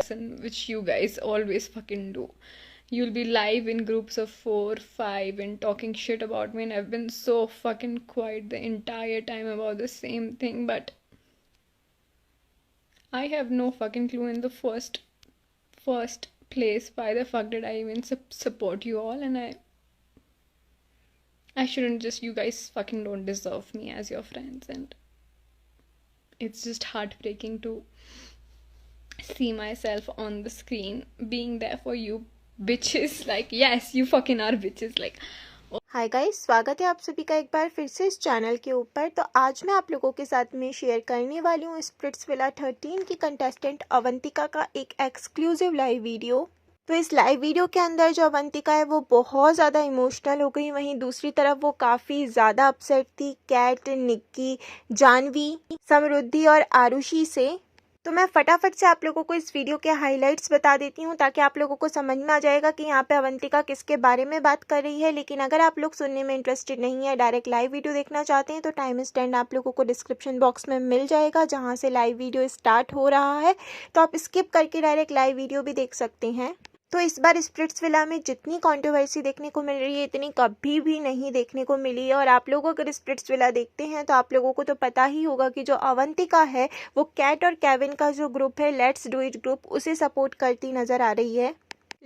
comparison, which you guys always fucking do. You'll be live in groups of 4, 5 and talking shit about me, and I've been so fucking quiet the entire time about the same thing, but I have no fucking clue in the first place why the fuck did I even support you all, and I shouldn't just, you guys fucking don't deserve me as your friends, and it's just heartbreaking to see myself on the screen being there for you bitches. Like, yes, you fucking are bitches. Like, hi guys, स्वागत है आप सभी का एक बार फिर से इस channel के ऊपर। तो आज मैं आप लोगों के साथ में शेयर करने वाली हूँ स्प्लिट्सविला 13 की कंटेस्टेंट अवंतिका का एक एक्सक्लूसिव लाइव वीडियो। तो इस लाइव वीडियो के अंदर जो अवंतिका है वो बहुत ज़्यादा इमोशनल हो गई, वहीं दूसरी तरफ वो काफ़ी ज़्यादा अपसेट थी कैट, निक्की, जानवी, समृद्धि और आरुषि से। तो मैं फटाफट से आप लोगों को इस वीडियो के हाइलाइट्स बता देती हूँ ताकि आप लोगों को समझ में आ जाएगा कि यहाँ पे अवंतिका किसके बारे में बात कर रही है। लेकिन अगर आप लोग सुनने में इंटरेस्टेड नहीं है, डायरेक्ट लाइव वीडियो देखना चाहते हैं, तो टाइम स्टैंड आप लोगों को डिस्क्रिप्शन बॉक्स में मिल जाएगा जहाँ से लाइव वीडियो स्टार्ट हो रहा है। तो आप स्किप करके डायरेक्ट लाइव वीडियो भी देख सकते हैं। तो इस बार स्प्लिट्सविला में जितनी कंट्रोवर्सी देखने को मिल रही है इतनी कभी भी नहीं देखने को मिली है। और आप लोग अगर स्प्लिट्सविला देखते हैं तो आप लोगों को तो पता ही होगा कि जो अवंतिका है वो कैट और केविन का जो ग्रुप है लेट्स डू इट ग्रुप, उसे सपोर्ट करती नज़र आ रही है।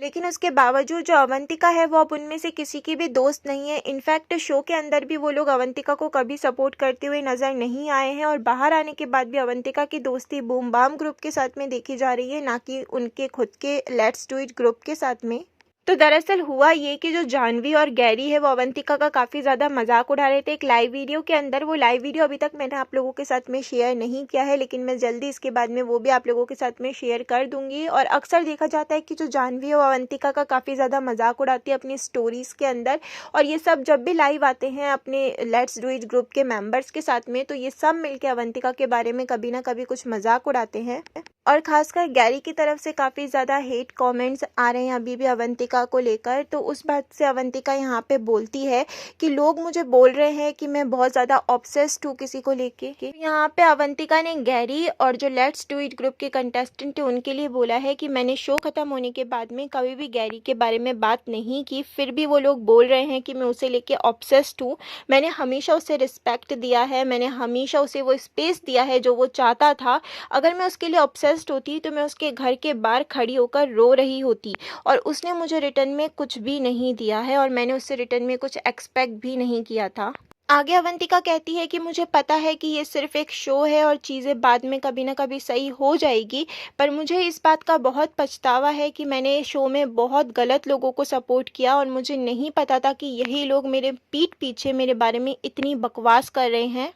लेकिन उसके बावजूद जो अवंतिका है वो अब उनमें से किसी की भी दोस्त नहीं है। इनफैक्ट शो के अंदर भी वो लोग अवंतिका को कभी सपोर्ट करते हुए नज़र नहीं आए हैं और बाहर आने के बाद भी अवंतिका की दोस्ती बूम बाम ग्रुप के साथ में देखी जा रही है, ना कि उनके खुद के लेट्स डू इट ग्रुप के साथ में। तो दरअसल हुआ ये कि जो जानवी और गैरी है वो अवंतिका का काफ़ी ज़्यादा मजाक उड़ा रहे थे एक लाइव वीडियो के अंदर। वो लाइव वीडियो अभी तक मैंने आप लोगों के साथ में शेयर नहीं किया है, लेकिन मैं जल्दी इसके बाद में वो भी आप लोगों के साथ में शेयर कर दूंगी। और अक्सर देखा जाता है कि जो जानवी और अवंतिका का काफ़ी ज़्यादा मजाक उड़ाती है अपनी स्टोरीज़ के अंदर, और ये सब जब भी लाइव आते हैं अपने लेट्स डू इट ग्रुप के मेम्बर्स के साथ में तो ये सब मिलकर अवंतिका के बारे में कभी ना कभी कुछ मजाक उड़ाते हैं। और खासकर गैरी की तरफ से काफ़ी ज़्यादा हेट कमेंट्स आ रहे हैं अभी भी अवंतिका को लेकर। तो उस बात से अवंतिका यहाँ पे बोलती है कि लोग मुझे बोल रहे हैं कि मैं बहुत ज़्यादा ऑब्सेस्ड हूँ किसी को लेके। यहाँ पे अवंतिका ने गैरी और जो लेट्स डू इट ग्रुप के कंटेस्टेंट है उनके लिए बोला है कि मैंने शो ख़त्म होने के बाद में कभी भी गैरी के बारे में बात नहीं की, फिर भी वो लोग बोल रहे हैं कि मैं उसे लेके ऑब्सेस्ड हूँ। मैंने हमेशा उसे रिस्पेक्ट दिया है, मैंने हमेशा उसे वो स्पेस दिया है जो वो चाहता था। अगर मैं उसके लिए ऑब्सेस्ड होती तो मैं उसके घर के बाहर खड़ी होकर रो रही होती, और उसने मुझे रिटर्न में कुछ भी नहीं दिया है और मैंने उससे रिटर्न में कुछ एक्सपेक्ट भी नहीं किया था। आगे अवंतिका कहती है कि मुझे पता है कि ये सिर्फ एक शो है और चीज़ें बाद में कभी ना कभी सही हो जाएगी, पर मुझे इस बात का बहुत पछतावा है कि मैंने शो में बहुत गलत लोगों को सपोर्ट किया और मुझे नहीं पता था कि यही लोग मेरे पीठ पीछे मेरे बारे में इतनी बकवास कर रहे हैं।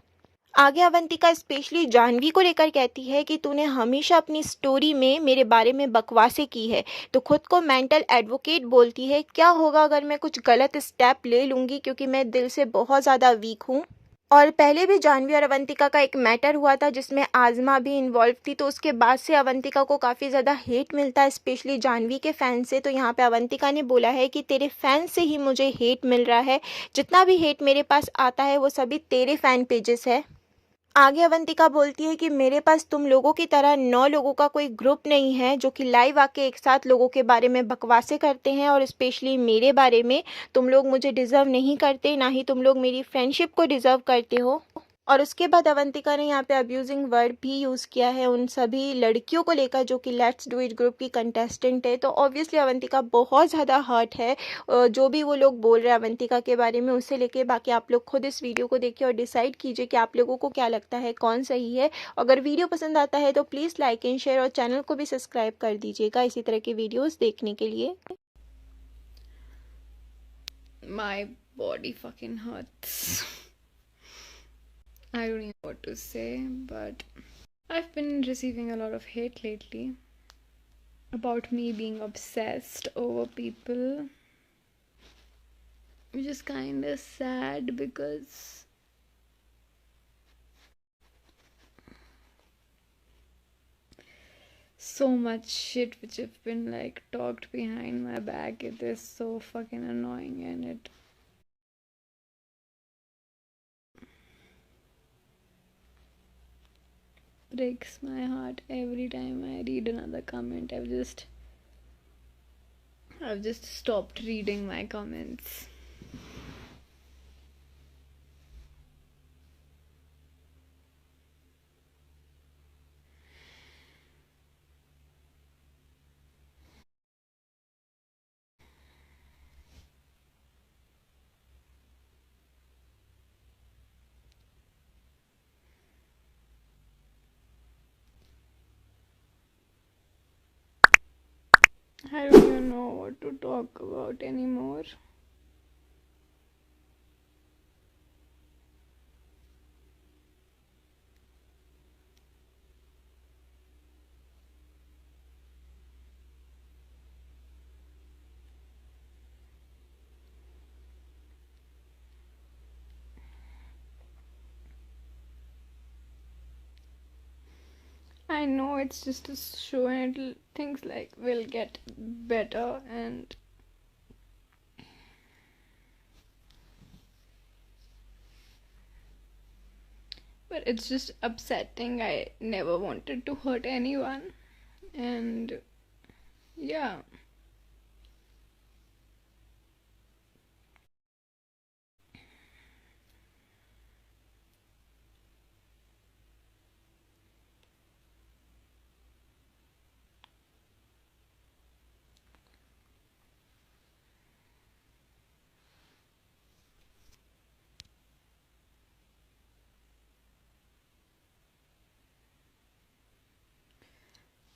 आगे अवंतिका स्पेशली जानवी को लेकर कहती है कि तूने हमेशा अपनी स्टोरी में मेरे बारे में बकवासें की है, तो खुद को मेंटल एडवोकेट बोलती है। क्या होगा अगर मैं कुछ गलत स्टेप ले लूँगी, क्योंकि मैं दिल से बहुत ज़्यादा वीक हूँ। और पहले भी जानवी और अवंतिका का एक मैटर हुआ था जिसमें आज़मा भी इन्वॉल्व थी, तो उसके बाद से अवंतिका को काफ़ी ज़्यादा हेट मिलता है स्पेशली जानवी के फैन से। तो यहाँ पे अवंतिका ने बोला है कि तेरे फैन से ही मुझे हेट मिल रहा है, जितना भी हेट मेरे पास आता है वो सभी तेरे फैन पेजेस है। आगे अवंतिका बोलती है कि मेरे पास तुम लोगों की तरह 9 लोगों का कोई ग्रुप नहीं है जो कि लाइव आके एक साथ लोगों के बारे में बकवासें करते हैं, और स्पेशली मेरे बारे में। तुम लोग मुझे डिज़र्व नहीं करते, ना ही तुम लोग मेरी फ्रेंडशिप को डिज़र्व करते हो। और उसके बाद अवंतिका ने यहाँ पे अब्यूजिंग वर्ड भी यूज़ किया है उन सभी लड़कियों को लेकर जो कि लेट्स डू इट ग्रुप की कंटेस्टेंट है। तो ऑब्वियसली अवंतिका बहुत ज़्यादा हर्ट है जो भी वो लोग बोल रहे हैं अवंतिका के बारे में उससे लेके। बाकी आप लोग खुद इस वीडियो को देखिए और डिसाइड कीजिए कि आप लोगों को क्या लगता है कौन सही है। अगर वीडियो पसंद आता है तो प्लीज़ लाइक एंड शेयर और चैनल को भी सब्सक्राइब कर दीजिएगा इसी तरह के वीडियोज़ देखने के लिए। my body fucking hurts. I don't know what to say, but I've been receiving a lot of hate lately about me being obsessed over people, which is kind of sad because so much shit which have been like talked behind my back. It is so fucking annoying, and it breaks my heart every time I read another comment. I've just stopped reading my comments. I don't even know what to talk about anymore. I know it's just a show and things like will get better, and but it's just upsetting. I never wanted to hurt anyone, and yeah.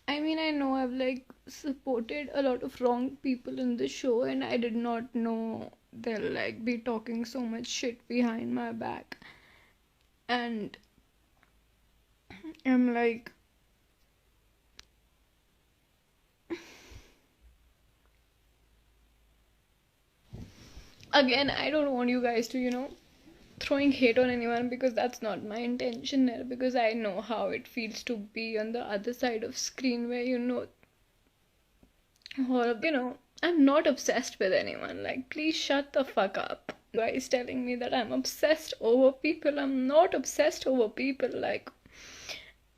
I mean, I know I've like supported a lot of wrong people in the show, and I did not know they'll like be talking so much shit behind my back. And I'm like, again, I don't want you guys to, throwing hate on anyone, because that's not my intention there, because I know how it feels to be on the other side of screen where or I'm not obsessed with anyone. Like, please shut the fuck up. Guys telling me that I'm obsessed over people. I'm not obsessed over people. Like,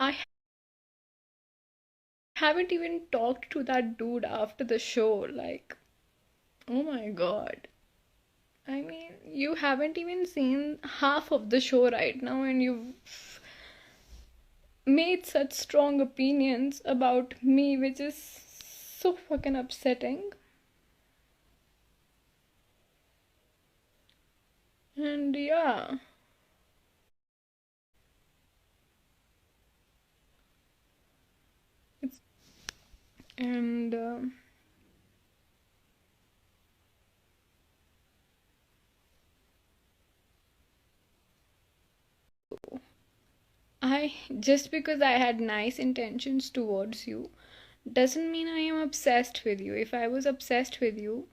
I haven't even talked to that dude after the show. Like, oh my god. I mean, you haven't even seen half of the show right now, and you've made such strong opinions about me, which is so fucking upsetting. And yeah. And just because I had nice intentions towards you doesn't mean I am obsessed with you. If I was obsessed with you,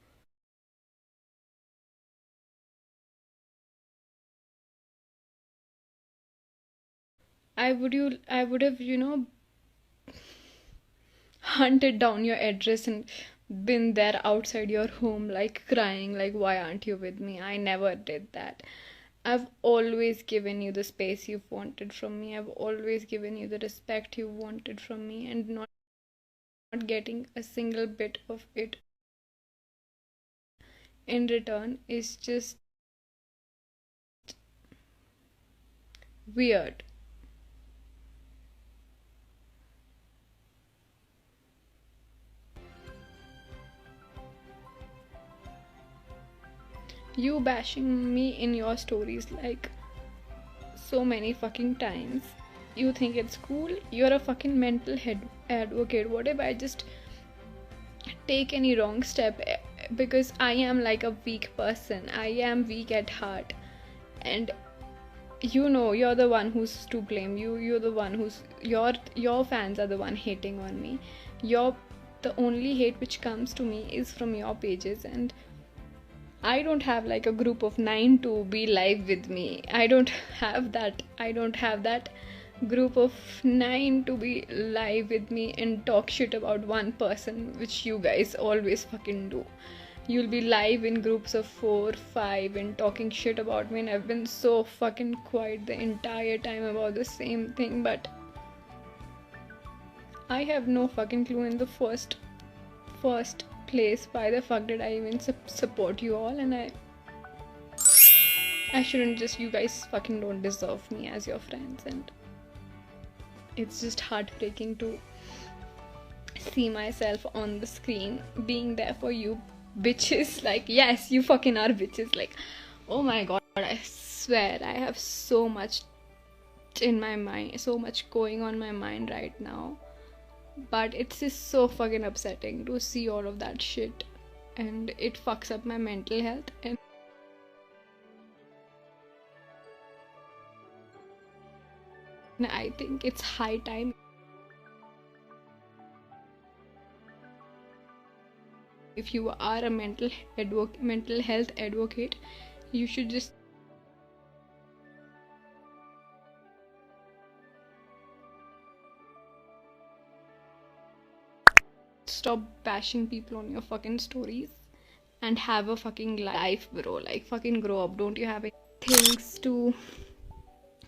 I would have, hunted down your address and been there outside your home, like crying, like, why aren't you with me? I never did that. I've always given you the space you've wanted from me. I've always given you the respect you wanted from me, and not getting a single bit of it in return is just weird. You bashing me in your stories like so many fucking times. You think it's cool? You're a fucking mental head advocate. What if I just take any wrong step? Because I am like a weak person. I am weak at heart. And you're the one who's to blame. You're the one who's your fans are the one hating on me. The only hate which comes to me is from your pages, and I don't have like a group of 9 to be live with me. I don't have that group of 9 to be live with me and talk shit about one person, which you guys always fucking do. You'll be live in groups of 4, 5 and talking shit about me, and I've been so fucking quiet the entire time about the same thing. But I have no fucking clue in the first place. Why the fuck did I even support you all? And I shouldn't just. You guys fucking don't deserve me as your friends, and it's just heartbreaking to see myself on the screen being there for you bitches. Like, yes, you fucking are bitches. Like, oh my god, I swear I have so much in my mind, so much going on my mind right now, but it's just so fucking upsetting to see all of that shit, and it fucks up my mental health. And I think it's high time. If you are a mental health advocate, you should just stop bashing people on your fucking stories and have a fucking life, bro. Like, fucking grow up. Don't you have things to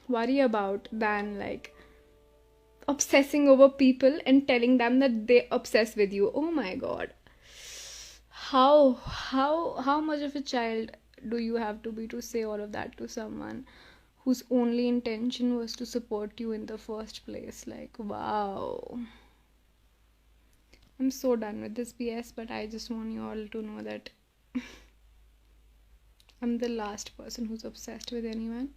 worry about than like obsessing over people and telling them that they obsess with you? Oh my god. How much of a child do you have to be to say all of that to someone whose only intention was to support you in the first place? Like, wow. I'm so done with this BS, but I just want you all to know that I'm the last person who's obsessed with anyone.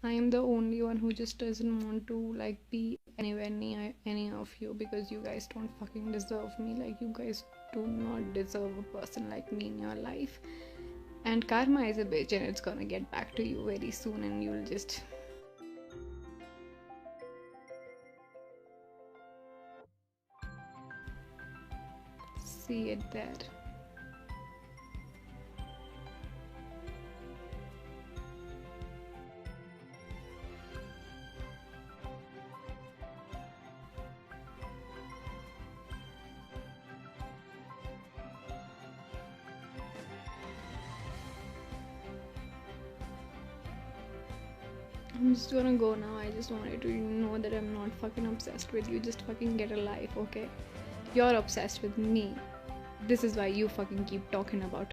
I am the only one who just doesn't want to like be anywhere near any of you, because you guys don't fucking deserve me. Like, you guys do not deserve a person like me in your life. And karma is a bitch, and it's gonna get back to you very soon, and you'll just see it there. I'm just gonna go now. I just wanted to know that I'm not fucking obsessed with you. Just fucking get a life, okay? You're obsessed with me. This is why you fucking keep talking about